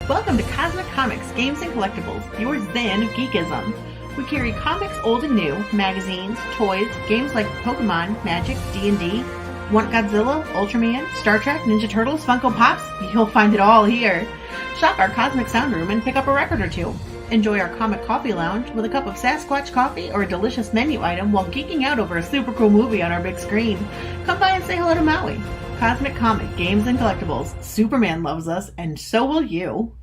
Welcome to Cosmic Comics, Games and Collectibles, your zen of geekism. We carry comics old and new, magazines, toys, games like Pokemon, Magic, D&D. Want Godzilla, Ultraman, Star Trek, Ninja Turtles, Funko Pops? You'll find it all here. Shop our Cosmic Sound Room and pick up a record or two. Enjoy our Comic Coffee Lounge with a cup of Sasquatch coffee or a delicious menu item while geeking out over a super cool movie on our big screen. Come by and say hello to Maui. Cosmic Comic, Games and Collectibles. Superman loves us, and so will you.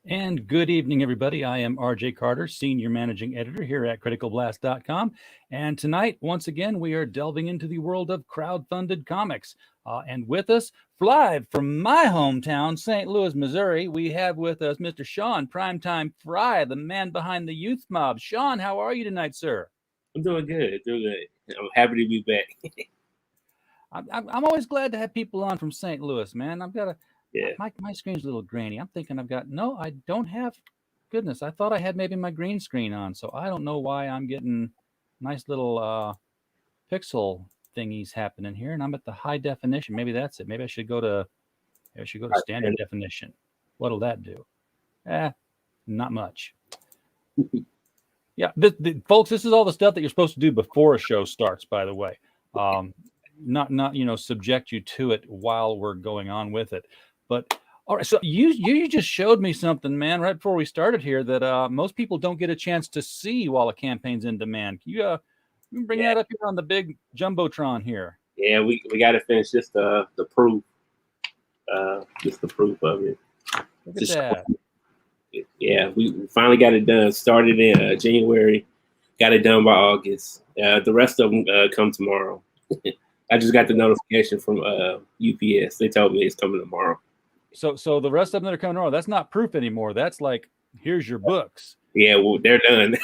And good evening, everybody. I am RJ Carter, Senior Managing Editor here at CriticalBlast.com. And tonight, once again, we are delving into the world of crowd-funded comics. And with us, live from my hometown, St. Louis, Missouri, we have with us Mr. Sean Primetime Frye, the man behind the Youth Mob. Sean, how are you tonight, sir? I'm doing good. I'm happy to be back. I'm always glad to have people on from St. Louis, man. I've got a... Yeah. My screen's a little grainy. I'm thinking no, I don't have, goodness, I thought I had maybe my green screen on, so I don't know why I'm getting nice little pixel thingies happening here, and I'm at the high definition. Maybe that's it. Maybe I should go to standard definition. What'll that do? Not much. Yeah, folks, this is all the stuff that you're supposed to do before a show starts, by the way. Not subject you to it while we're going on with it. But all right, so you just showed me something, man, right before we started here that most people don't get a chance to see while a campaign's in demand. You bring that up here on the big jumbotron here. Yeah, we got to finish just the proof, just the proof of it. Look at that. Yeah, we finally got it done. Started in January, got it done by August. The rest of them come tomorrow. I just got the notification from UPS. They told me it's coming tomorrow. So the rest of them that are coming tomorrow, that's not proof anymore. That's like, here's your books. Yeah, well, they're done.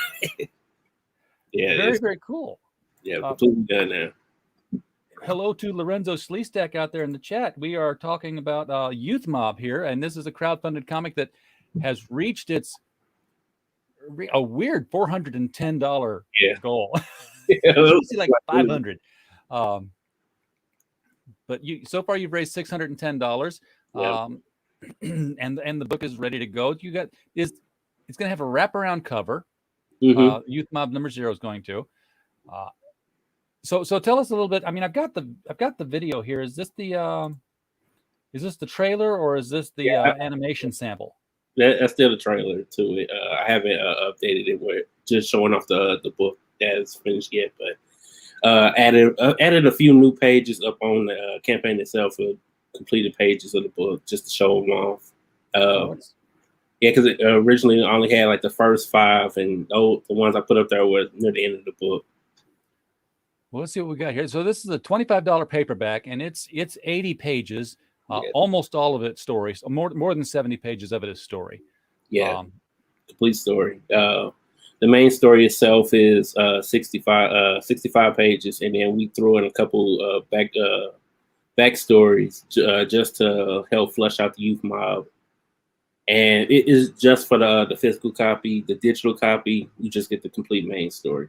Yeah, very cool. Yeah, completely done now. Hello to Lorenzo Sleestack out there in the chat. We are talking about Youth Mob here, and this is a crowdfunded comic that has reached a weird $410 goal. It's like $500. But so far you've raised $610. And the book is ready to go. It's going to have a wraparound cover. Mm-hmm. Youth Mob number 0 is going to. So tell us a little bit. I mean, I've got the video here. Is this the trailer or is this the animation sample? That's still the trailer to it. I haven't updated it with just showing off the book that's finished yet, but added a few new pages up on the campaign itself with completed pages of the book just to show them off. Because it originally only had like the first 5, and the ones I put up there were near the end of the book. Well, let's see what we got here. So this is a $25 paperback, and it's 80 pages. Almost all of it stories. More than 70 pages of it is story. Yeah, complete story. The main story itself is 65 pages, and then we threw in a couple backstories just to help flesh out the Youth Mob. And it is just for the physical copy. The digital copy, you just get the complete main story.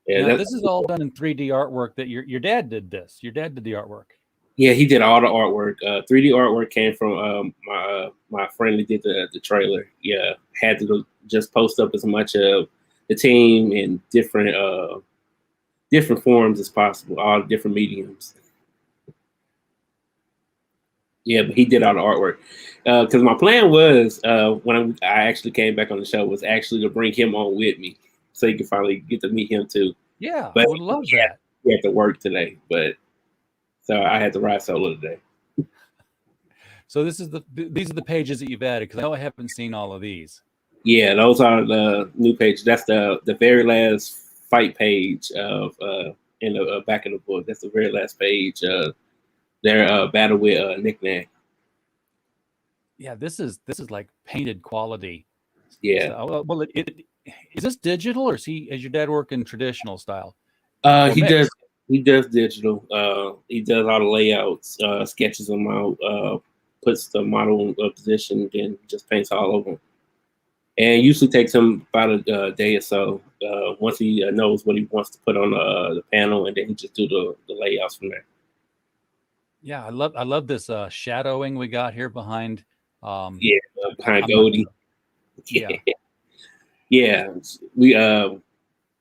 Yeah, now, this is all done in 3D artwork. That your dad did this. Your dad did the artwork. Yeah, he did all the artwork. 3D artwork came from my friend who did the trailer. Yeah, had to just post up as much of the team in different forms as possible, all different mediums. Yeah, but he did all the artwork. Because my plan was, when I actually came back on the show, was actually to bring him on with me so you could finally get to meet him too. Yeah, but I would love that. He had to work today, so I had to ride solo today. So these are the pages that you've added, because I know I haven't seen all of these. Yeah, those are the new pages. That's the very last fight page of in the back of the book. That's the very last page. Their battle with Nick Nack. Yeah, this is like painted quality. Yeah. Well, is this digital or is your dad working traditional style? Or He mix? does digital. He does all the layouts, sketches them out, puts the model in a position, then just paints all over them. And it usually takes him about a day or so. Once he knows what he wants to put on the panel, and then he just do the layouts from there. Yeah, I love this shadowing we got here behind. Yeah, behind I'm not, Goldie. yeah. Yeah. We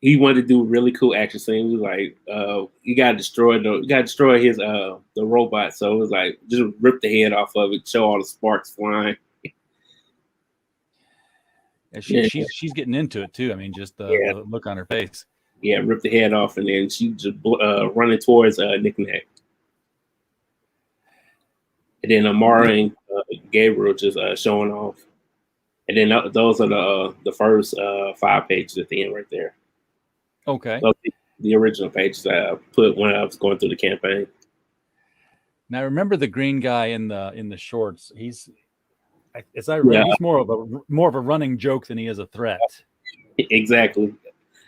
he wanted to do a really cool action scene. He was like, you gotta destroy his the robot. So it was like just rip the head off of it, show all the sparks flying. And Yeah, she's getting into it too. I mean, just yeah, the look on her face. yeah, rip the head off, and then she just running towards Nick Nack. And then Amara and Gabriel just showing off. And then those are the first 5 pages at the end right there. Okay. Those are the original pages I put when I was going through the campaign. Now I remember the green guy in the shorts. As I remember, he's more of a running joke than he is a threat. Exactly.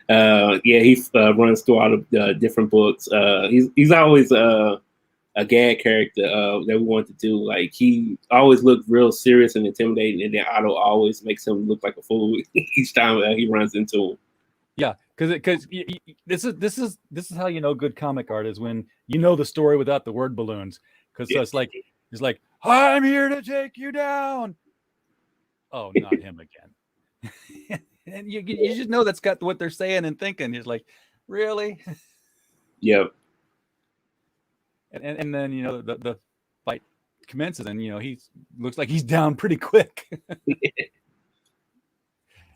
Yeah, he runs through all the different books. He's always a gag character that we want to do. Like he always looked real serious and intimidating, and then Otto always makes him look like a fool each time he runs into him. Yeah, because this is how you know good comic art is when you know the story without the word balloons. Because Yeah. it's like I'm here to take you down. Oh, not him again. And you just know that's got what they're saying and thinking. He's like, really? Yep. And then the fight commences, and he looks like he's down pretty quick.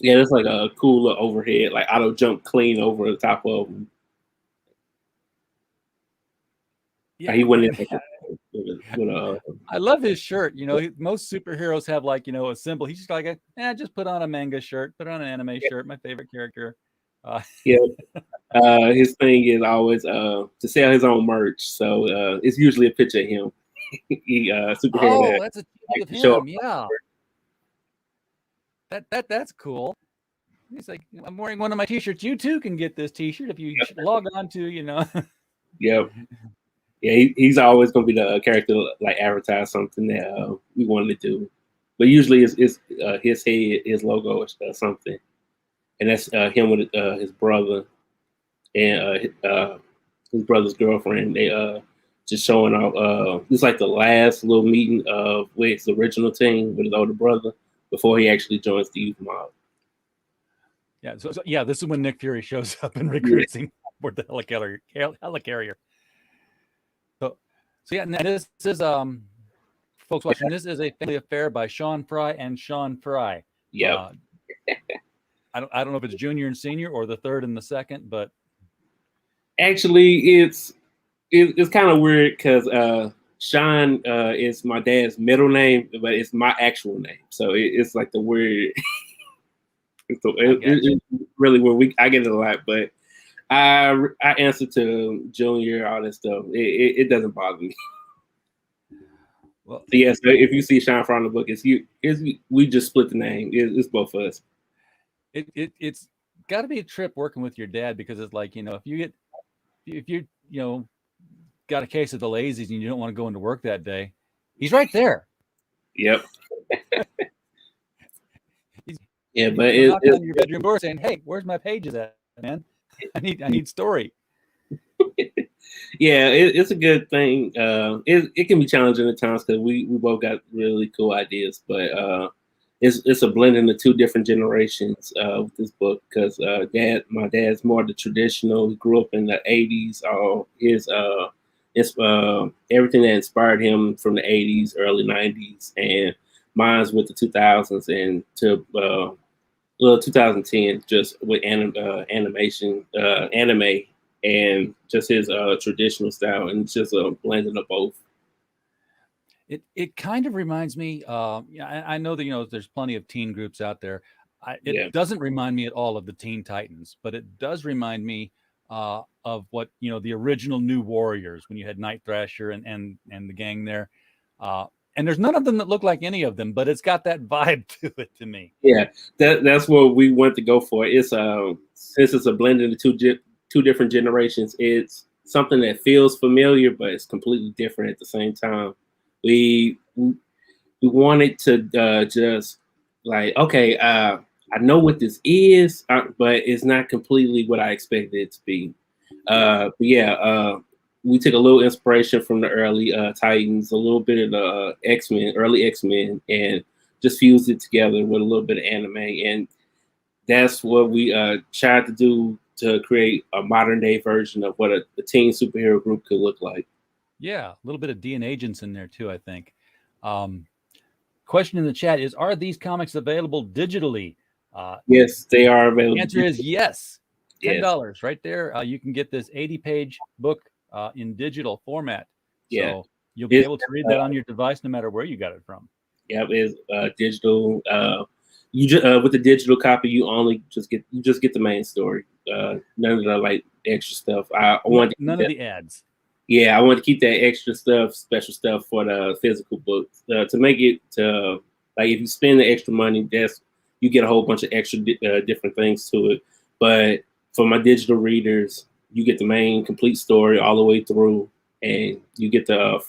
Yeah, it's like a cool little overhead. Like Otto jumped clean over the top of him. Yeah, He went in with a I love his shirt. Most superheroes have a symbol. He's just like, just put on a manga shirt, put on an anime shirt. My favorite character. yeah. His thing is always to sell his own merch. So it's usually a picture of him. He superhero that's a team of show up. him. Yeah, that's cool. He's like, I'm wearing one of my T-shirts. You too can get this T-shirt if you log on to Yep. Yeah, he's always gonna be the character like advertise something that we wanted to do, but usually it's his head, his logo, or something, and that's him with his brother and his brother's girlfriend. They just showing off. It's like the last little meeting of with his original team with his older brother before he actually joins the youth mob. Yeah, so yeah, this is when Nick Fury shows up and recruits him for the helicarrier. So yeah, this is folks watching. This is a family affair by Sean Frye and Sean Frye. Yeah. I don't know if it's junior and senior or the third and the second, but actually, it's kind of weird because Sean is my dad's middle name, but it's my actual name, so it's like the weird. It's really where I get it a lot, but I answer to Junior, all that stuff. It doesn't bother me. Well, so yes, if you see Sean from the book, we just split the name. It's both of us. It's got to be a trip working with your dad because it's like if you got a case of the lazies and you don't want to go into work that day, he's right there. Yep. Yeah, but it's knocking on your bedroom door saying, "Hey, where's my pages at, man? I need story." Yeah, it's a good thing. It can be challenging at times because we both got really cool ideas, but it's a blending of 2 different generations with this book because my dad's more the traditional. He grew up in the '80s. It's everything that inspired him from the '80s, early '90s, and mine's with the 2000s and to 2010, just with animation, anime, and just his traditional style, and it's just a blending of both. It kind of reminds me. I know that there's plenty of teen groups out there. It doesn't remind me at all of the Teen Titans, but it does remind me of what the original New Warriors when you had Night Thrasher and the gang there. And there's none of them that look like any of them, but it's got that vibe to it to me. Yeah, that's what we want to go for. It's since it's a blend of the two different generations, it's something that feels familiar, but it's completely different at the same time. We wanted to just like, okay, I know what this is, but it's not completely what I expected it to be. But yeah, we took a little inspiration from the early Titans, a little bit of the X-Men, early X-Men, and just fused it together with a little bit of anime. And that's what we tried to do to create a modern day version of what a teen superhero group could look like. Yeah, a little bit of DNA agents in there too, I think. Question in the chat is, are these comics available digitally? Yes, they are available. The answer is yes. $10 Yes. right there. You can get this 80-page book in digital format. Yeah. So you'll be able to read that on your device no matter where you got it from. Yeah, it's digital. You just with the digital copy, you just get the main story. None of the like extra stuff. I want none of the ads. Yeah, I want to keep that extra stuff, special stuff for the physical books to make it to like if you spend the extra money, you get a whole bunch of extra different things to it. But for my digital readers, you get the main complete story all the way through, and you get to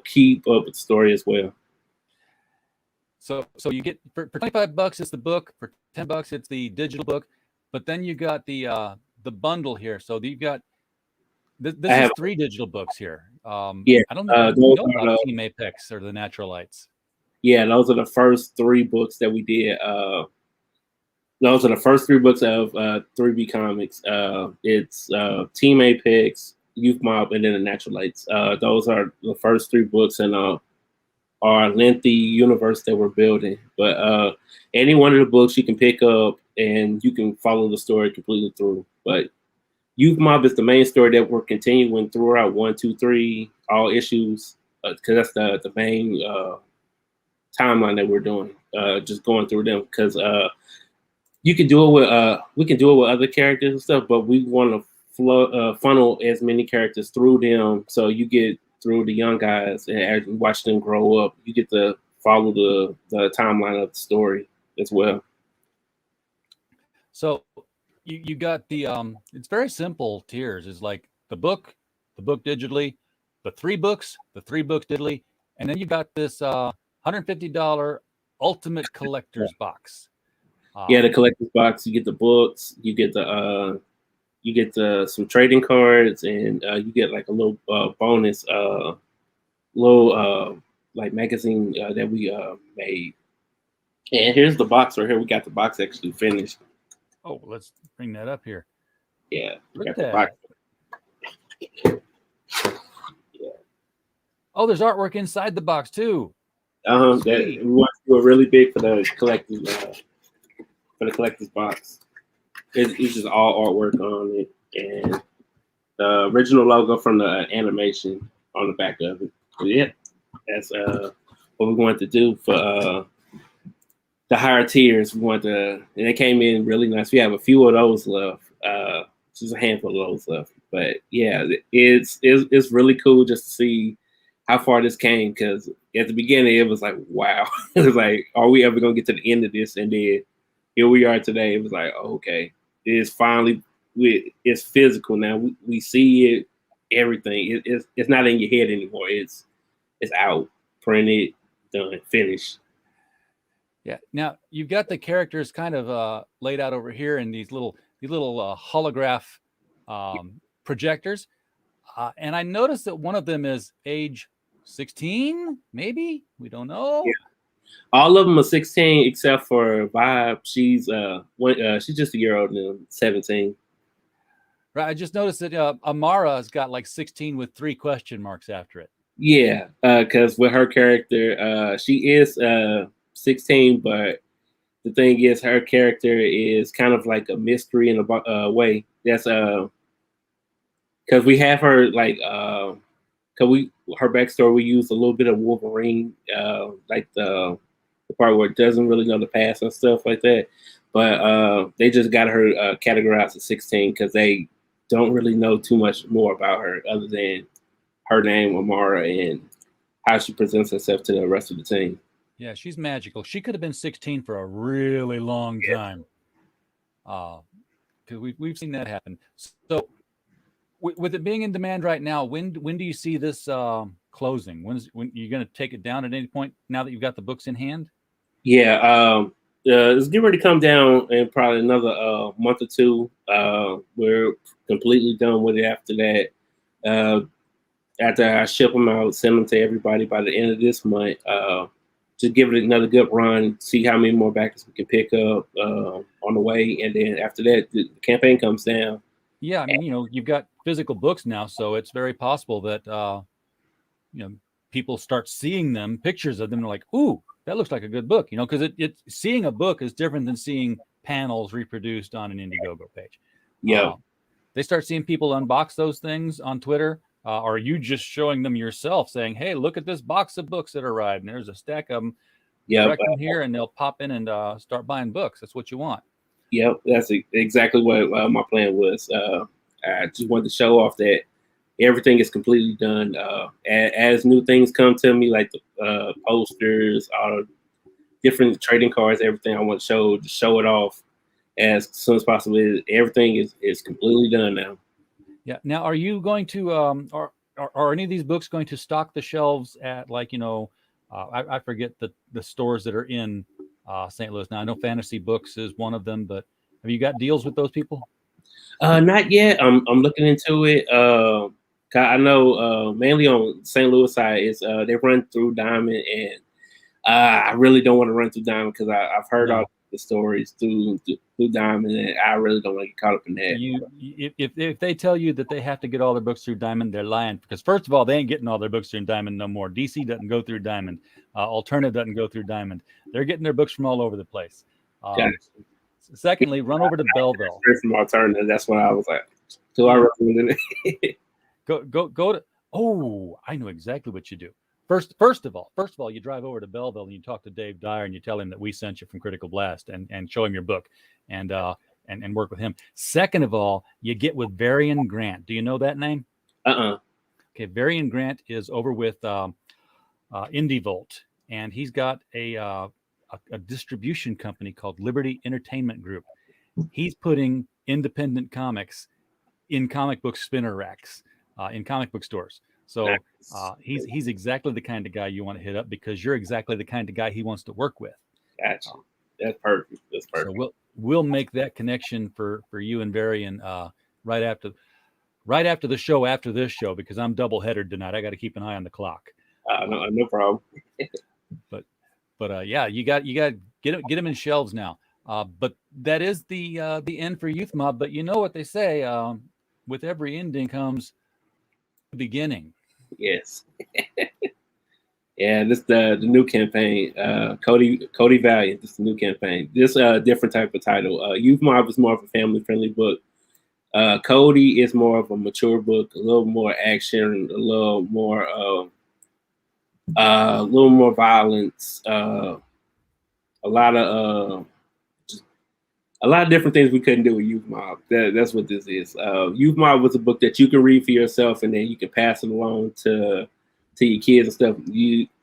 keep up with the story as well. So you get for $25 it's the book, for $10 it's the digital book, but then you got the bundle here. So you've got this is 3 digital books here. Yeah, I don't know about Team Apex or the Natural Lights. Yeah, those are the first 3 books that we did. Those are the first 3 books of 3B Comics. It's Team Apex, Youth Mob, and then the Natural Lights. Those are the first 3 books in our lengthy universe that we're building. But any one of the books you can pick up and you can follow the story completely through. But Youth Mob is the main story that we're continuing throughout 1, 2, 3, all issues, because that's the main timeline that we're doing. Just going through them because you can do it with we can do it with other characters and stuff, but we want to funnel as many characters through them, so you get through the young guys and as you watch them grow up, you get to follow the timeline of the story as well. So you got the it's very simple tiers. It's like the book digitally, the 3 books digitally, and then you got this $150 ultimate collector's box. Yeah, the collector's box. You get the books. You get some trading cards, and you get like a little bonus, like magazine that we made. And here's the box right here. We got the box actually finished. Oh, let's bring that up here. Yeah, look at that. Yeah. Oh, there's artwork inside the box too. We want to do a really big for the collector's box. It's just all artwork on it, and the original logo from the animation on the back of it. But yeah, that's what we wanted to do for the higher tiers. We want and they came in really nice. We have a few of those left, just a handful of those left. But yeah, it's really cool just to see how far this came, because at the beginning it was like, wow, it was like, are we ever gonna get to the end of this? And then here we are today. It was like, oh, okay, it's finally it's physical now. We see it, everything. It's not in your head anymore. It's out, printed, done, finished. Yeah. Now you've got the characters kind of laid out over here in these little holograph projectors, and I noticed that one of them is age 16, maybe, we don't know. Yeah. All of them are 16 except for Vibe. She's just a year older than 17. Right. I just noticed that Amara has got like 16 with 3 question marks after it. Yeah, because with her character, she is 16, but the thing is, her character is kind of like a mystery in a way. That's because we have her like her backstory. We use a little bit of Wolverine, like the part where it doesn't really know the past and stuff like that. But they just got her categorized as 16 because they don't really know too much more about her other than her name, Amara, and how she presents herself to the rest of the team. Yeah, she's magical. She could have been 16 for a really long time. Because we've seen that happen. So with it being in demand right now, when do you see this closing? When you're going to take it down at any point now that you've got the books in hand? Yeah, it's getting ready to come down in probably another month or two. We're completely done with it after that. After I ship them out, send them to everybody by the end of this month. Just give it another good run, see how many more backers we can pick up on the way, and then after that, the campaign comes down. Yeah, I mean, you've got physical books now, so it's very possible that people start seeing them, pictures of them, and like, ooh, that looks like a good book, because it's seeing a book is different than seeing panels reproduced on an Indiegogo page. Yeah. They start seeing people unbox those things on Twitter. Or are you just showing them yourself, saying, "Hey, look at this box of books that arrived, and there's a stack of them. Direct them here, and they'll pop in and start buying books." That's what you want. Yep, that's exactly what my plan was. I just wanted to show off that everything is completely done. As new things come to me, like the posters, all the different trading cards, everything I want to show it off as soon as possible. Everything is completely done now. Yeah. Now, are you going to are any of these books going to stock the shelves at I forget the stores that are in St. Louis now? I know Fantasy Books is one of them, but have you got deals with those people? Not yet. I'm looking into it. I know mainly on St. Louis side is they run through Diamond, and I really don't want to run through Diamond because I've heard all the stories through Diamond, and I really don't want to get caught up in that. If they tell you that they have to get all their books through Diamond, they're lying. Because first of all, they ain't getting all their books through Diamond no more. DC doesn't go through Diamond. Alternative doesn't go through Diamond. They're getting their books from all over the place. Secondly, run over to Belleville. From Alternative, that's what I was like. So I recommend it. Go to. Oh, I know exactly what you do. First of all, you drive over to Belleville and you talk to Dave Dyer and you tell him that we sent you from Critical Blast and show him your book and work with him. Second of all, you get with Varian Grant. Do you know that name? Okay, Varian Grant is over with IndieVolt, and he's got a distribution company called Liberty Entertainment Group. He's putting independent comics in comic book spinner racks in comic book stores. So he's exactly the kind of guy you want to hit up because you're exactly the kind of guy he wants to work with. Gotcha. That's perfect. So we'll make that connection for you and Varian right after the show after this show because I'm double headed tonight. I got to keep an eye on the clock. No problem. But yeah, you got to get them in shelves now. But that is the end for Youth Mob. But you know what they say, with every ending comes the beginning. Yes. Yeah, this the new campaign. Cody Valiant. This is the new campaign. This different type of title. Youth Mob is more of a family friendly book. Cody is more of a mature book, a little more action, a little more violence, a lot of different things we couldn't do with Youth Mob. That's what this is. Youth Mob was a book that you can read for yourself and then you can pass it along to your kids and stuff.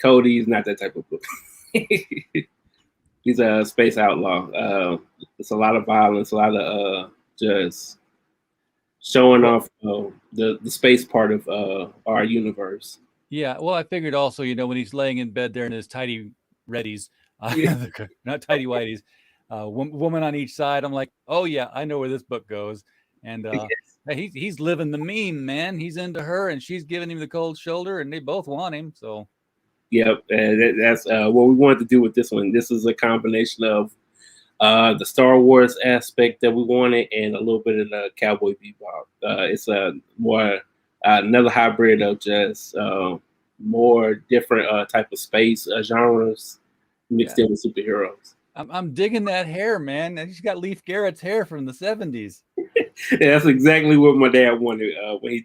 Cody is not that type of book. He's a space outlaw. It's a lot of violence, a lot of just showing off the space part of our universe. Yeah, well, I figured also, when he's laying in bed there in his tidy reddies, not tidy whities, woman on each side. I'm like, oh yeah, I know where this book goes. And he's living the meme, man. He's into her, and she's giving him the cold shoulder, and they both want him. So, yep, that's what we wanted to do with this one. This is a combination of the Star Wars aspect that we wanted, and a little bit of the Cowboy Bebop. It's more another hybrid of just more different type of space genres mixed in with superheroes. I'm digging that hair, man. He's got Leif Garrett's hair from the 70s. Yeah, that's exactly what my dad wanted when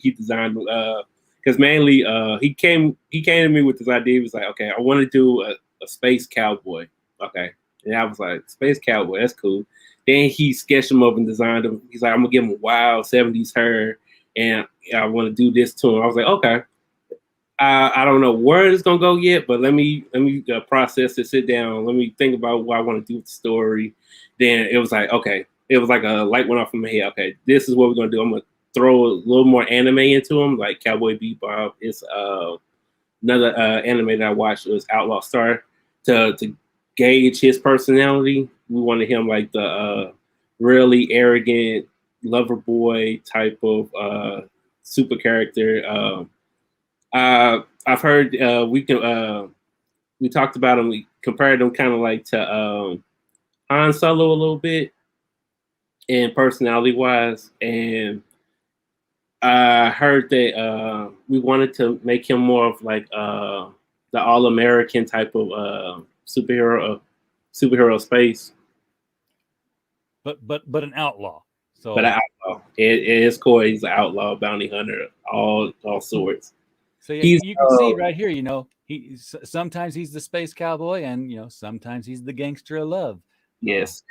he designed. Because mainly he came to me with this idea. He was like, okay, I want to do a space cowboy. Okay, and I was like, space cowboy, that's cool. Then he sketched him up and designed him. He's like, I'm gonna give him wild 70s hair, and I want to do this to him. I was like, okay. I don't know where it's gonna go yet, but let me process it, sit down, let me think about what I want to do with the story. Then it was like, okay, it was like a light went off in my head. Okay, this is what we're gonna do. I'm gonna throw a little more anime into them, like Cowboy Bebop. It's another anime that I watched was Outlaw Star to gauge his personality. We wanted him like the really arrogant lover boy type of super character. I've heard we talked about him. We compared him kind of like to Han Solo a little bit in personality wise, and I heard that we wanted to make him more of like the all American type of superhero space, but an outlaw. So, but an outlaw. It is core. He's an outlaw, bounty hunter, all sorts. So yeah, you can see right here. Sometimes he's the space cowboy, and sometimes he's the gangster of love. Yes.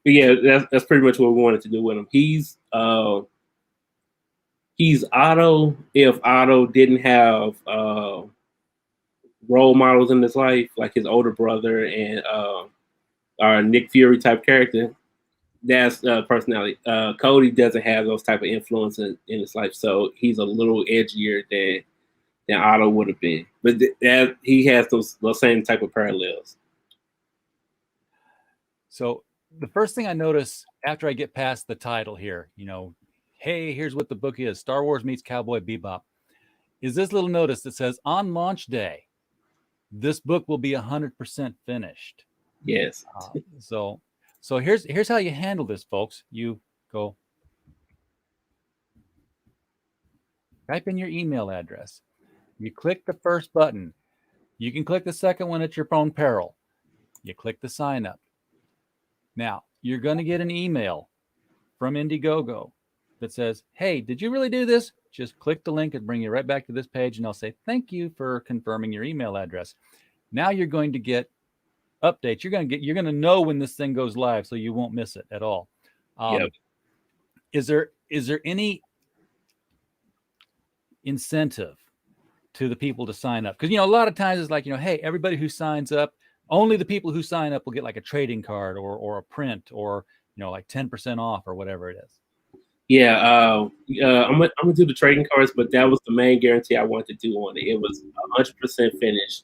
But yeah, that's pretty much what we wanted to do with him. He's Otto if Otto didn't have role models in his life, like his older brother and our Nick Fury type character. That's personality. Cody doesn't have those type of influence in his life, so he's a little edgier than Otto would have been. But that he has those same type of parallels. So the first thing I notice after I get past the title here, hey, here's what the book is: Star Wars meets Cowboy Bebop. Is this little notice that says on launch day, this book will be 100% finished. Yes. So here's how you handle this, folks. You go type in your email address. You click the first button. You can click the second one at your own peril. You click the sign up. Now, you're going to get an email from Indiegogo that says, hey, did you really do this? Just click the link and bring you right back to this page, and they'll say, thank you for confirming your email address. Now you're going to get updates. You're going to know when this thing goes live, so you won't miss it at all. Yep. Is there any incentive to the people to sign up? Because a lot of times it's like, hey, everybody who signs up, only the people who sign up will get like a trading card or a print or like 10% off or whatever it is. Yeah, I'm gonna do the trading cards, but that was the main guarantee I wanted to do on it. It was 100% finished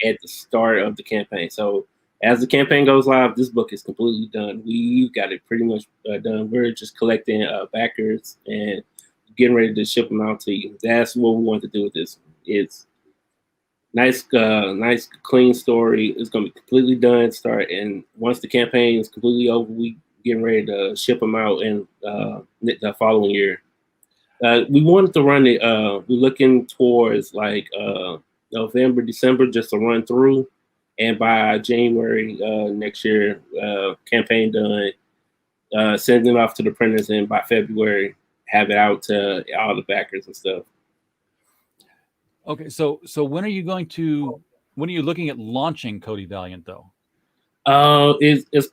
at the start of the campaign. So as the campaign goes live, this book is completely done. We've got it pretty much done. We're just collecting backers and getting ready to ship them out to you. That's what we want to do with this. It's nice, clean story. It's gonna be completely done. And once the campaign is completely over, we getting ready to ship them out in the following year. We wanted to run it. We're looking towards like November, December, just to run through, and by January next year, campaign done. Send it off to the printers, and by February, have it out to all the backers and stuff. Okay, so when are you looking at launching Cody Valiant though? It's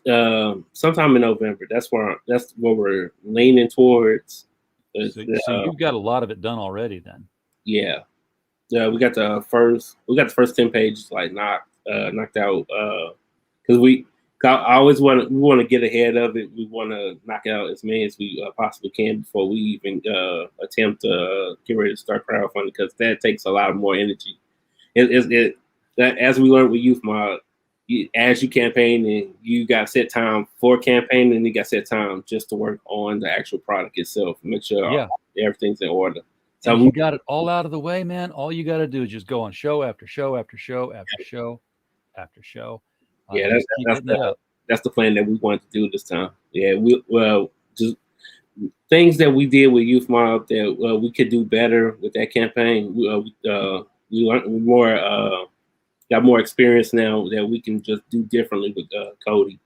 sometime in November. That's what we're leaning towards. So you've got a lot of it done already then. Yeah. We got the first 10 pages like knocked out because we always want to get ahead of it. We want to knock out as many as we possibly can before we even attempt to get ready to start crowdfunding, because that takes a lot more energy. That as we learned with Youth Mob, as you campaign and you got set time for campaign, and you got set time just to work on the actual product itself, make sure everything's in order. So you got it all out of the way, man. All you got to do is just go on show after show after show after show after show. Yeah, that's the plan that we wanted to do this time. Yeah, just things that we did with Youth Mob that we could do better with that campaign. We learned more. Got more experience now that we can just do differently with Cody.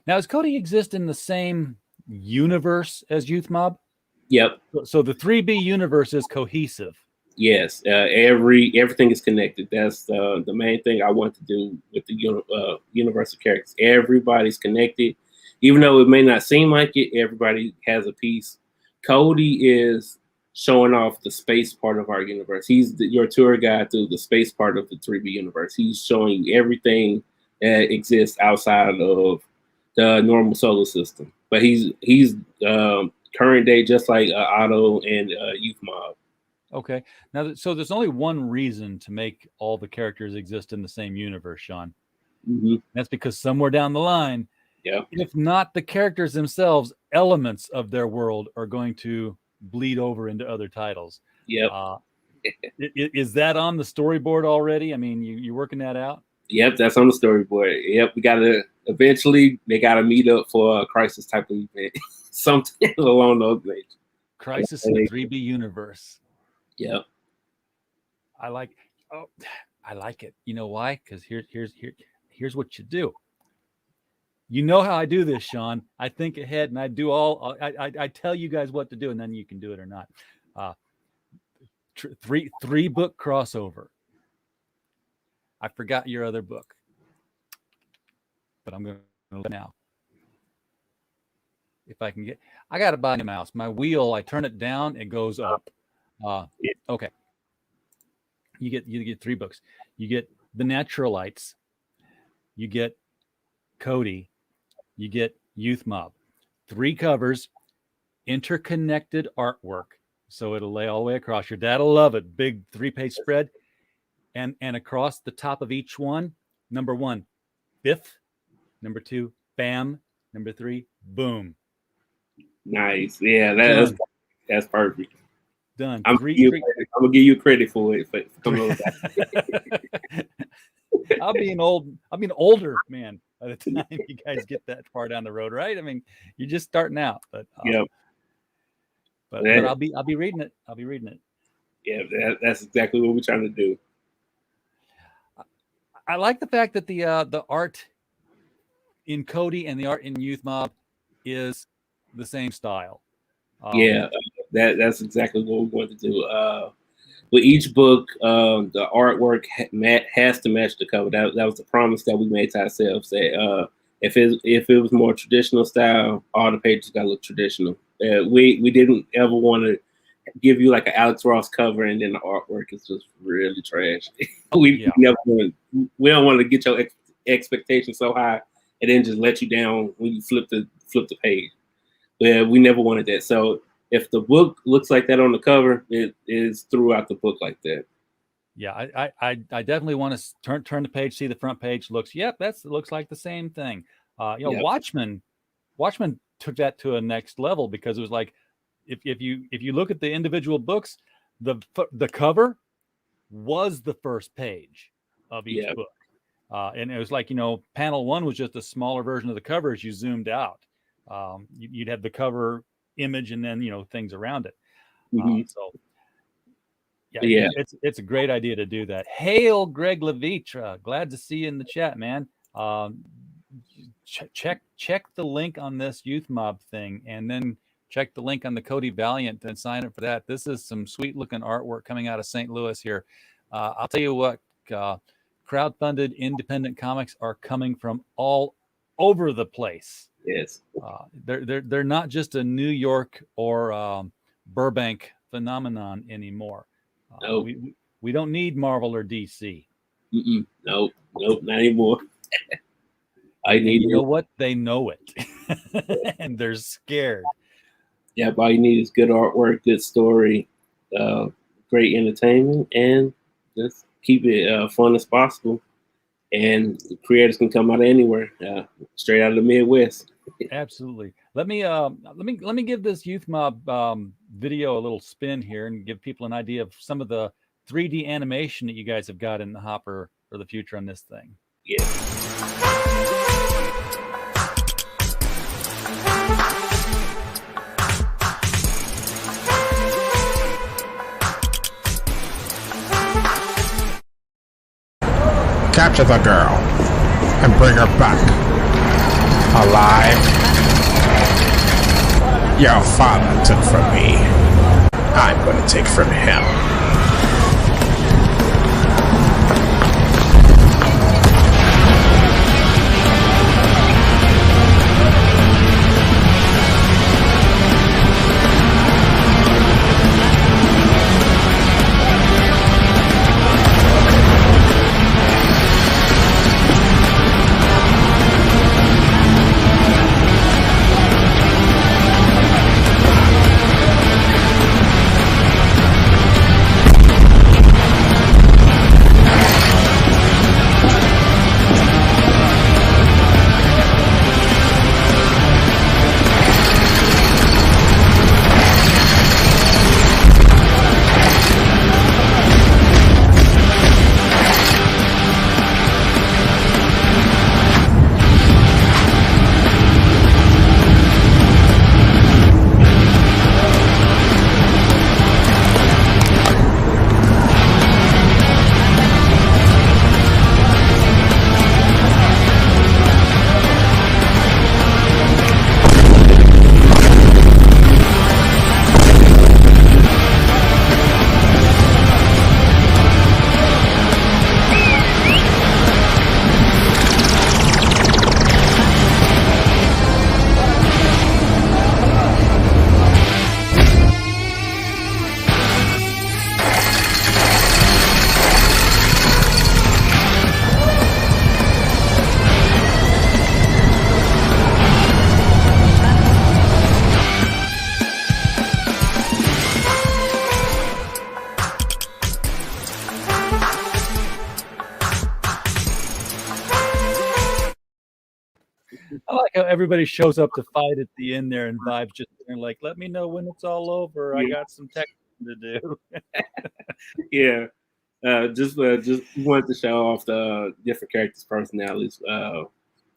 Now, does Cody exist in the same universe as Youth Mob? Yep. So the 3B universe is cohesive. Yes. Everything is connected. That's the main thing I want to do with the universe of characters. Everybody's connected, even though it may not seem like it. Everybody has a piece. Cody is showing off the space part of our universe. He's your tour guide through the space part of the 3B universe. He's showing you everything that exists outside of the normal solar system. But he's current day, just like Otto and Youth Mob. Okay. Now, so there's only one reason to make all the characters exist in the same universe, Sean. Mm-hmm. That's because somewhere down the line, yeah, if not the characters themselves, elements of their world are going to bleed over into other titles. Yep. Is that on the storyboard already? I mean, you're working that out? Yep, that's on the storyboard. Yep, we gotta eventually they gotta meet up for a crisis type of event, something along those lines. Crisis in the 3B universe. Yep. I like it. You know why? Because here's what you do. You know how I do this, Sean. I think ahead and I do I tell you guys what to do, and then you can do it or not. Three book crossover. I forgot your other book, but I'm going to look now. If I can I got to buy a mouse. My wheel, I turn it down, it goes up. Okay. You get 3 books. You get The Naturalites. You get Cody. You get Youth Mob. 3 covers, interconnected artwork. So it'll lay all the way across. Your dad will love it. Big 3-page spread. And across the top of each one, number 1, biff. Number 2, bam. Number 3, boom. Nice. Yeah, that's perfect. Done. I'm gonna give you credit for it. I'll be an older man by the time you guys get that far down the road, right? I mean, you're just starting out, but yeah. But I'll be reading it. I'll be reading it. Yeah, that's exactly what we're trying to do. I like the fact that the art in Cody and the art in Youth Mob is the same style. That's exactly what we want to do. With each book, the artwork has to match the cover. That was the promise that we made to ourselves. That if it was more traditional style, all the pages got to look traditional. We didn't ever want to give you like an Alex Ross cover and then the artwork is just really trash. We don't want to get your expectations so high and then just let you down when you flip the page. Yeah, we never wanted that. So if the book looks like that on the cover, it is throughout the book like that. Yeah, I definitely want to turn the page, see the front page looks. Yep, looks like the same thing. Watchmen took that to a next level because it was like if you look at the individual books, the cover was the first page of each book, and it was like panel 1 was just a smaller version of the cover as you zoomed out. You'd have the cover image and then things around it. So it's a great idea to do that. Hail Greg Levitra, glad to see you in the chat, man. Check the link on this Youth Mob thing, and then check the link on the Cody Valiant and sign up for that. This is some sweet looking artwork coming out of St. Louis here. I'll tell you what, crowdfunded independent comics are coming from all over the place. Yes. They're not just a New York or Burbank phenomenon anymore. Nope. We don't need Marvel or DC. Nope, not anymore. You know what? They know it, and they're scared. Yeah, all you need is good artwork, good story, great entertainment, and just keep it fun as possible. And creators can come out of anywhere, straight out of the Midwest. Absolutely. Let me give this Youth Mob video a little spin here and give people an idea of some of the 3D animation that you guys have got in the hopper for the future on this thing. Yeah. Capture the girl and bring her back alive. Your father took from me. I'm gonna take from him. I like how everybody shows up to fight at the end there, and Vibe's just like, "Let me know when it's all over. I got some texting to do." Yeah. Just wanted to show off the different characters' personalities.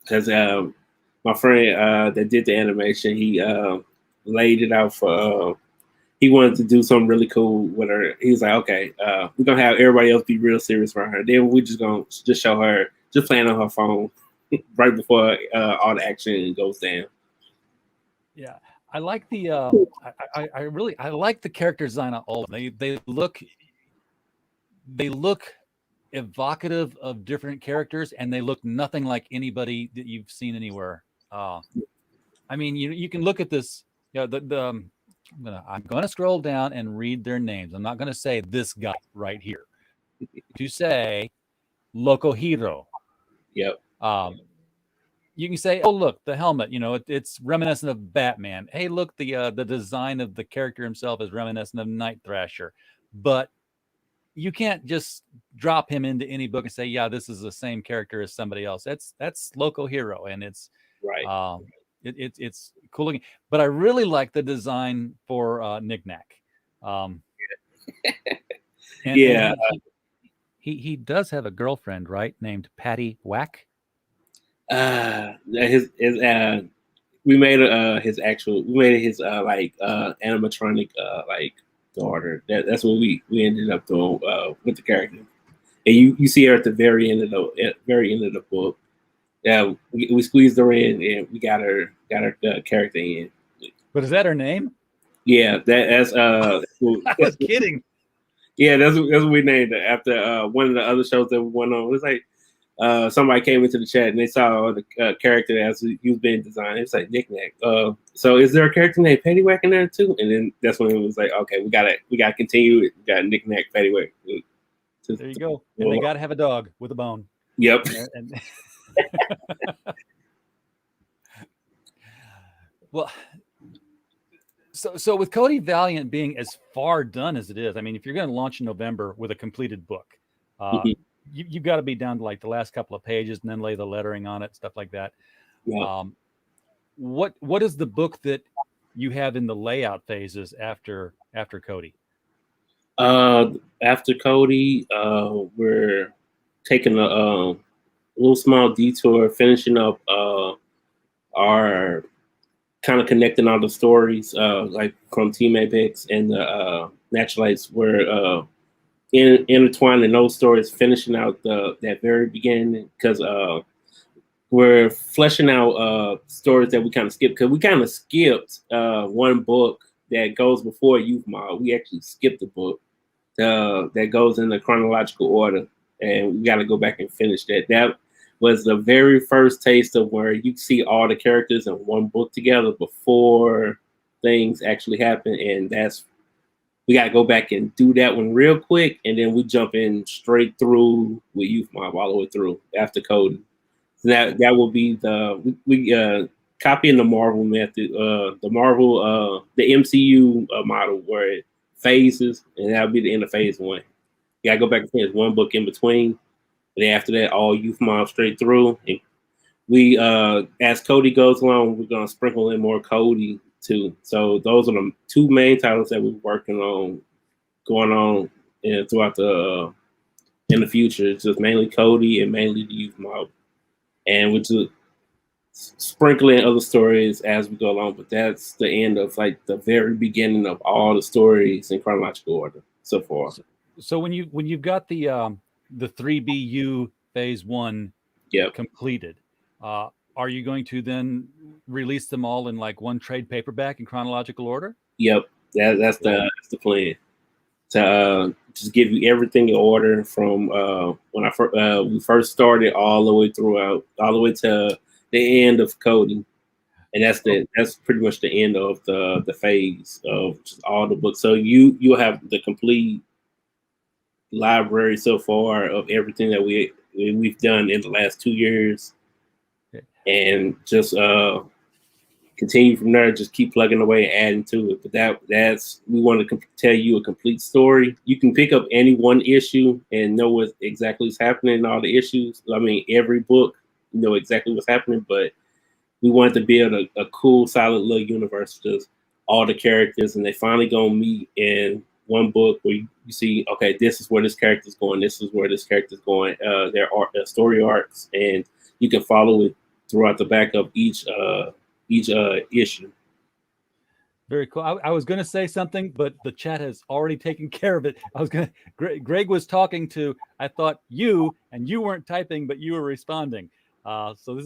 Because my friend that did the animation, he laid it out for. He wanted to do something really cool with her. He was like, "Okay, we're gonna have everybody else be real serious around her. Then we're just gonna just show her just playing on her phone right before all the action goes down." Yeah, I like the. I really like the character design of all of them. They look evocative of different characters, and they look nothing like anybody that you've seen anywhere. I mean, you can look at this. You know, I'm gonna scroll down and read their names. I'm not gonna say this guy right here. To say Loco Hero. Yep. You can say, "Oh, look, the helmet. You know, it's reminiscent of Batman. Hey, look, the design of the character himself is reminiscent of Night Thrasher." But you can't just drop him into any book and say, "Yeah, this is the same character as somebody else." That's Loco Hero, and it's right. it's cool looking. But I really like the design for Knick Knack. And Yeah. he does have a girlfriend, right? Named Patty Whack. His we made we made his animatronic like daughter. That's what we ended up doing with the character. And you see her at the very end of the book. Yeah, we squeezed her in and we got her character in. But is that her name? Yeah, that's I was kidding. Yeah, that's what we named it after one of the other shows that we went on. It was like somebody came into the chat and they saw the character as he was being designed. It's like Knick Knack. So is there a character named Paddywhack in there too? And then that's when it was like, okay, we gotta continue it. We got Knick Knack, Paddywhack. There you go. And they gotta have a dog with a bone. Yep. And well, so with Cody Valiant being as far done as it is, I mean, if you're going to launch in November with a completed book, you've got to be down to like the last couple of pages and then lay the lettering on it, stuff like that. Yeah. What is the book that you have in the layout phases after Cody? After Cody, we're taking a little small detour, finishing up our kind of connecting all the stories, like from Team Apex and the Naturalites. We're intertwining those stories, finishing out that very beginning, because we're fleshing out stories that we kind of skipped, because we kind of skipped one book that goes before Youth Mob. We actually skipped the book that goes in the chronological order, and we got to go back and finish that. That was the very first taste of where you see all the characters in one book together before things actually happen, and we got to go back and do that one real quick, and then we jump in straight through with Youth Mob all the way through after Cody. So that will be we copying the Marvel method, the MCU model where it phases, and that'll be the end of phase one. You gotta go back and finish one book in between, and then after that, all Youth Mob straight through. And we, as Cody goes along, we're gonna sprinkle in more Cody too. So those are the two main titles that we're working on, going on throughout in the future. It's just mainly Cody and mainly the Youth Mob, and we're just sprinkling other stories as we go along. But that's the end of like the very beginning of all the stories in chronological order so far. So when you've got the 3BU phase one completed, are you going to then release them all in like one trade paperback in chronological order? Yep, that's the plan. To just give you everything in order from when we first started all the way to the end of Cody, and that's pretty much the end of the phase of just all the books. So you'll have the complete library so far of everything that we've done in the last 2 years, and just continue from there. Just keep plugging away and adding to it. But that's we want to tell you a complete story. You can pick up any one issue and know what exactly is happening in all the issues. I mean, every book, you know exactly what's happening, but we wanted to build a cool, solid little universe, just all the characters, and they finally gonna meet in one book where you see, okay, this is where this character's going, this is where this character's going. Their story arcs, and you can follow it throughout the back of each issue. Very cool. I was going to say something, but the chat has already taken care of it. I was going to. Greg was talking to. I thought you, and you weren't typing, but you were responding. So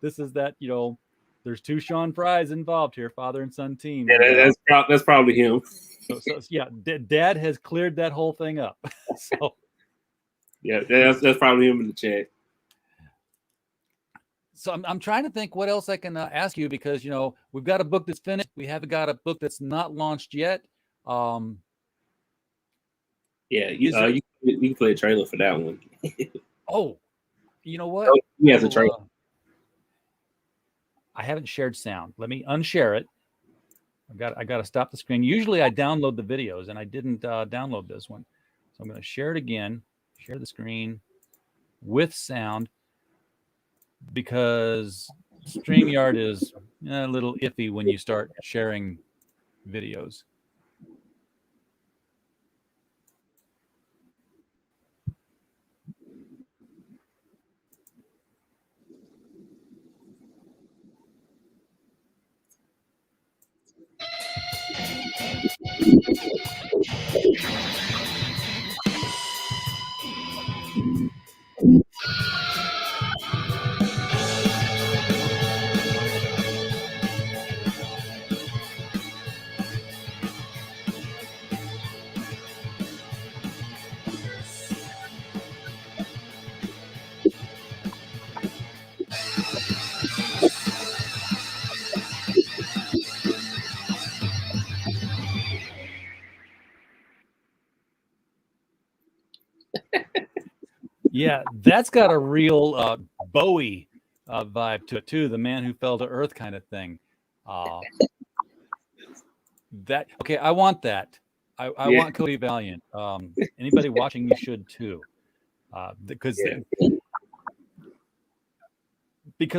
this is that, you know, there's two Sean Fryes involved here, father and son team. Yeah, that's probably him. So yeah, Dad has cleared that whole thing up. So yeah, that's probably him in the chat. So I'm trying to think what else I can ask you, because, you know, we've got a book that's finished. We haven't got a book that's not launched yet. Yeah, you can play a trailer for that one. Oh, you know what? Oh, he has a trailer. I haven't shared sound. Let me unshare it. I got to stop the screen. Usually I download the videos, and I didn't download this one. So I'm going to share it again. Share the screen with sound, because StreamYard is a little iffy when you start sharing videos. Yeah, that's got a real Bowie vibe to it too. The Man Who Fell to Earth kind of thing. That okay? I want that. I want Cody Valiant. Anybody watching, you should too, because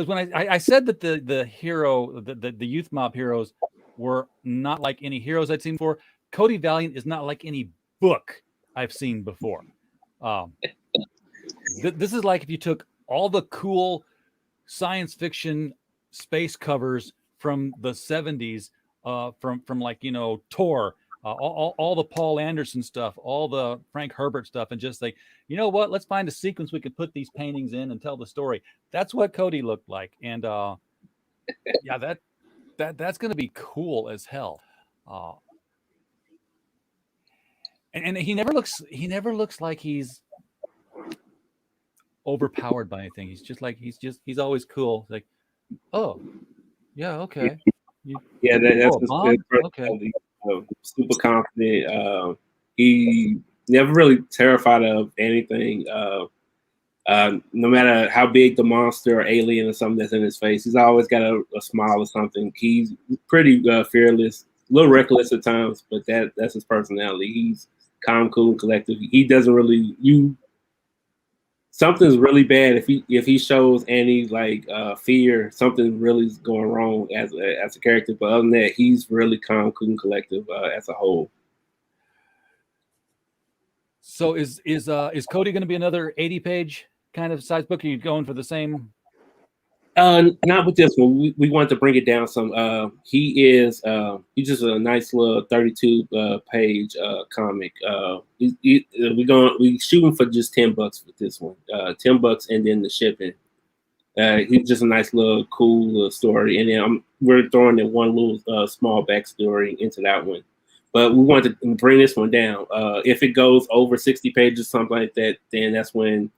when I said that the hero, the youth mob heroes were not like any heroes I'd seen before, Cody Valiant is not like any book I've seen before. This is like if you took all the cool science fiction space covers from the 70s, from like, you know, Tor, all the Paul Anderson stuff, all the Frank Herbert stuff, and just like, you know what, let's find a sequence we could put these paintings in and tell the story. That's what Cody looked like. And yeah, that's going to be cool as hell. And he never looks like he's overpowered by anything. He's just like, he's always cool. Like, oh yeah, okay. That's his okay. Super confident. He never really terrified of anything. No matter how big the monster or alien or something that's in his face, he's always got a smile or something. He's pretty fearless, a little reckless at times, but that's his personality. He's calm, cool, and collective. He doesn't really something's really bad if he shows any like fear. Something really is going wrong as a character. But other than that, he's really calm, cool, and collective as a whole. So is Cody going to be another 80-page kind of size book? Are you going for the same? Not with this one. We wanted to bring it down some. He's just a nice little 32 page comic. We shooting for just $10 with this one. $10 and then the shipping. He's just a nice little cool little story, and then we're throwing in one little small backstory into that one. But we wanted to bring this one down. If it goes over 60 pages, something like that, then that's when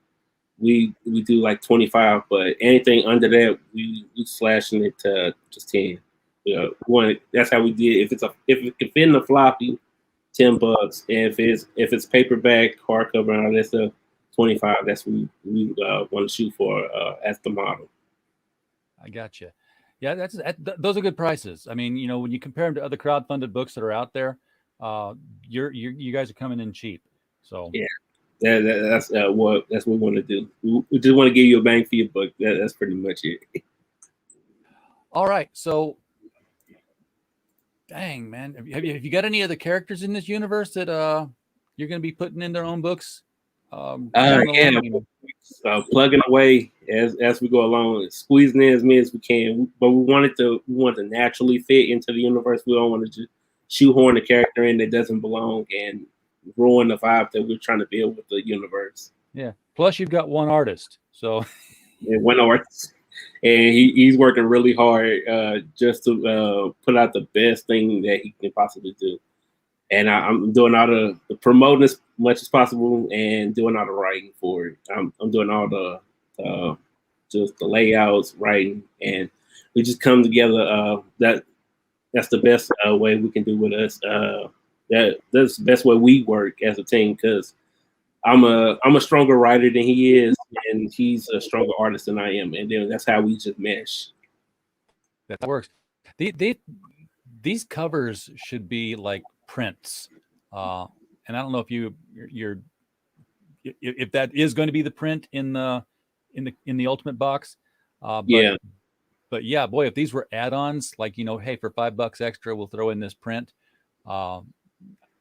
we do like 25, but anything under that, we slashing it to just 10. You know, that's how we did. If it fit in the floppy, $10. And if it's paperback, hardcover, and all that stuff, 25. That's what we want to shoot for as the model. I got you. Yeah, those are good prices. I mean, you know, when you compare them to other crowdfunded books that are out there, you guys are coming in cheap. So yeah. That's what we want to do. We just want to give you a bang for your buck. That's pretty much it. All right, so dang man, have you got any other characters in this universe that you're going to be putting in their own books down the Yeah, line? plugging away as we go along, squeezing in as many as we can. But we want to naturally fit into the universe. We don't want to just shoehorn a character in that doesn't belong and ruin the vibe that we're trying to build with the universe. Yeah. Plus, you've got one artist, so And one artist, and he's working really hard just to put out the best thing that he can possibly do. And I'm doing all the promoting as much as possible and doing all the writing for it. I'm doing all the just the layouts, writing, and we just come together. That's the best way we can do with us. That's the best way we work as a team because I'm a stronger writer than he is, and he's a stronger artist than I am, and then that's how we just mesh. that works. These covers should be like prints, and I don't know if you're if that is going to be the print in the ultimate box, Yeah, but yeah, boy, if these were add-ons, like hey, for $5 extra, we'll throw in this print.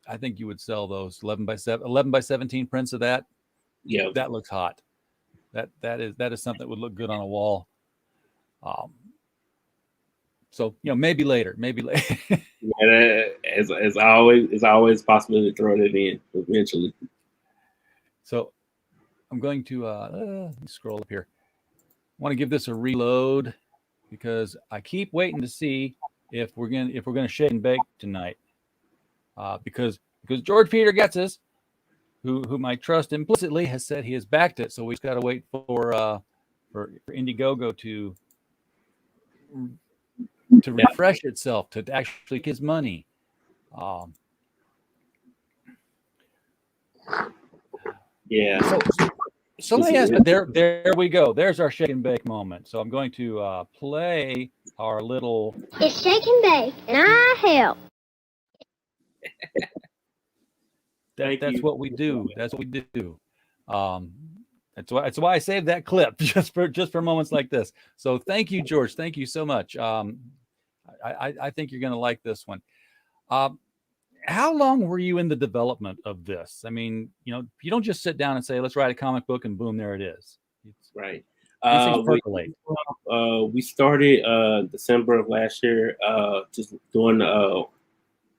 I think you would sell those 11 by 17 prints of that. yeah. That looks hot. That is something that would look good on a wall. So maybe later. Yeah, as always, it's always possible to throw it in eventually. So I'm going to let me scroll up here. I want to give this a reload because I keep waiting to see if we're gonna shake and bake tonight. Because George Peter Getzes, whom I trust implicitly, has said he has backed it. So we just got to wait for Indiegogo to refresh itself, to actually get his money. Yeah. So let me ask, there we go. There's our shake and bake moment. So I'm going to play our little. It's shake and bake, and I help. That's what we do. That's what we do. That's why I saved that clip just for moments like this. So thank you, George. Thank you so much. I think you're going to like this one. How long were you in the development of this? I mean, you don't just sit down and say, let's write a comic book and boom, there it is. Right. These things percolate. We started December of last year, just doing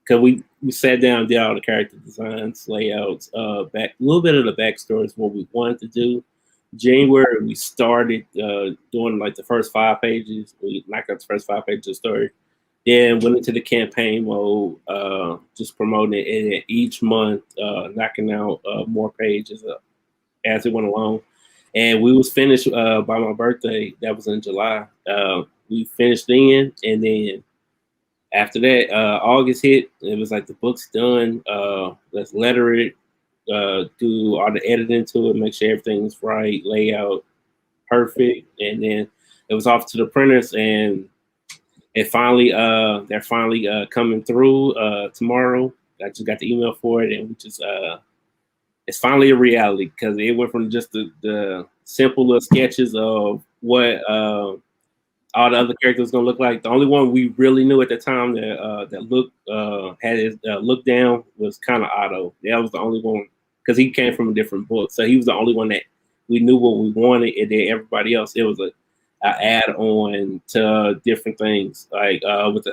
because we sat down and did all the character designs, layouts, back a little bit of the backstories, what we wanted to do. January we started doing like the first 5 pages. We knocked out the first 5 pages of the story. Then went into the campaign mode, just promoting it, and each month knocking out more pages as it went along. And we was finished by my birthday. That was in July. We finished then, and then after that, August hit. It was like the book's done. Let's letter it, do all the editing to it, make sure everything's right, layout perfect, and then it was off to the printers, and it finally they're finally coming through tomorrow. I just got the email for it, and we just it's finally a reality because it went from just the simple little sketches of what all the other characters gonna look like. The only one we really knew at the time that looked had his look down was kind of Otto. That was the only one because he came from a different book, so he was the only one that we knew what we wanted, and then everybody else it was a add on to different things like with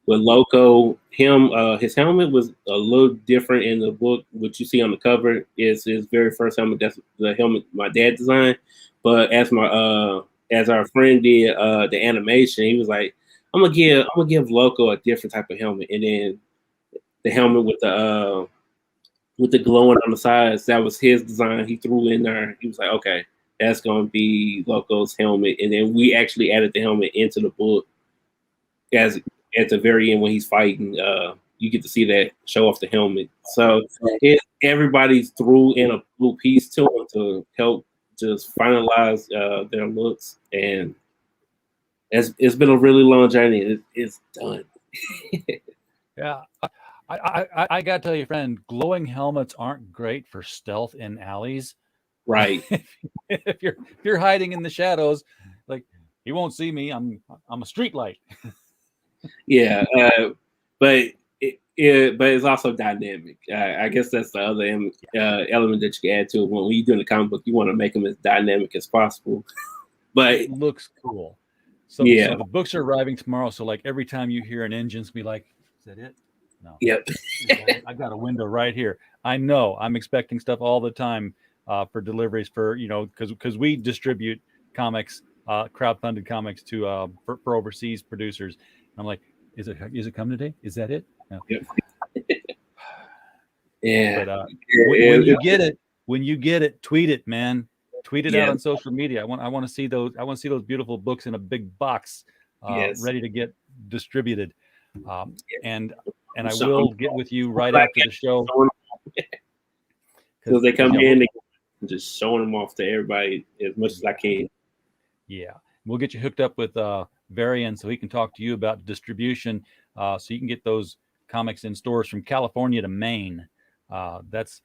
Loco. His helmet was a little different in the book. What you see on the cover is his very first helmet. That's the helmet my dad designed. But as our friend did the animation, he was like, I'm gonna give Loco a different type of helmet, and then the helmet with the glowing on the sides, that was his design. He threw in there. He was like, okay, that's gonna be Loco's helmet, and then we actually added the helmet into the book as at the very end when he's fighting. You get to see that show off the helmet. So everybody threw in a blue piece to him to help just finalize their looks, and it's been a really long journey. It's done. Yeah, I gotta tell you, friend, glowing helmets aren't great for stealth in alleys. Right. If you're hiding in the shadows, like He won't see me. I'm a street light. Yeah, but but it's also dynamic. I guess that's the other element that you can add to it. When you're doing a comic book, you want to make them as dynamic as possible. But It looks cool. So the books are arriving tomorrow. So like every time you hear an engine's be like, is that it? No. Yep. I got a window right here. I know I'm expecting stuff all the time for deliveries for, because we distribute comics, crowdfunded comics to for overseas producers. And I'm like, is it coming today? Is that it? No. Yep. Yeah. But when you get it, tweet it, man. Tweet it out on social media. I want to see those. I want to see those beautiful books in a big box, ready to get distributed. And I will get with you right after the show. Because they come in, and just showing them off to everybody as much as I can. Yeah, we'll get you hooked up with Varian so he can talk to you about distribution, so you can get those comics in stores from California to Maine. That's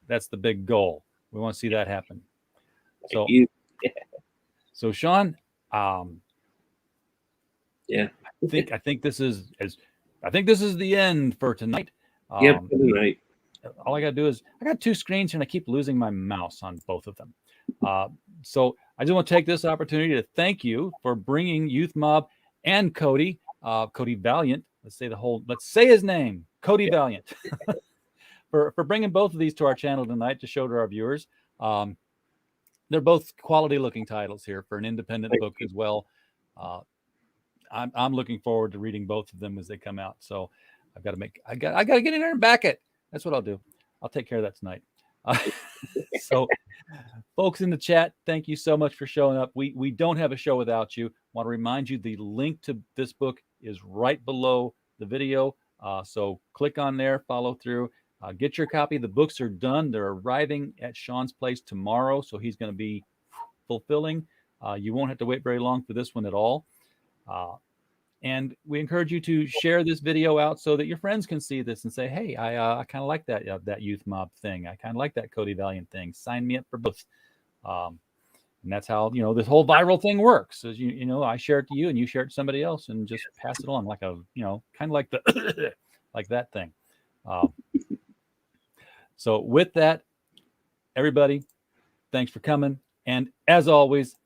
the big goal. We want to see that happen. So Sean, I think this is the end for tonight. Yep, good night. All I gotta do is I got two screens and I keep losing my mouse on both of them. So I just want to take this opportunity to thank you for bringing Youth Mob and Cody Valiant. Let's say his name, Cody Valiant, for bringing both of these to our channel tonight to show to our viewers. They're both quality looking titles here for an independent book as well. I'm looking forward to reading both of them as they come out. So I got to get in there and back it. That's what I'll do. I'll take care of that tonight. So folks in the chat, thank you so much for showing up. We don't have a show without you. Want to remind you the link to this book is right below the video. So click on there, follow through, get your copy. The books are done. They're arriving at Sean's place tomorrow. So he's going to be fulfilling. You won't have to wait very long for this one at all. And we encourage you to share this video out so that your friends can see this and say, hey, I kind of like that Youth Mob thing. I kind of like that Cody Valiant thing. Sign me up for both. And that's how, this whole viral thing works. As I share it to you and you share it to somebody else and just pass it on like kind of like the, like that thing. So with that, everybody, thanks for coming. And as always,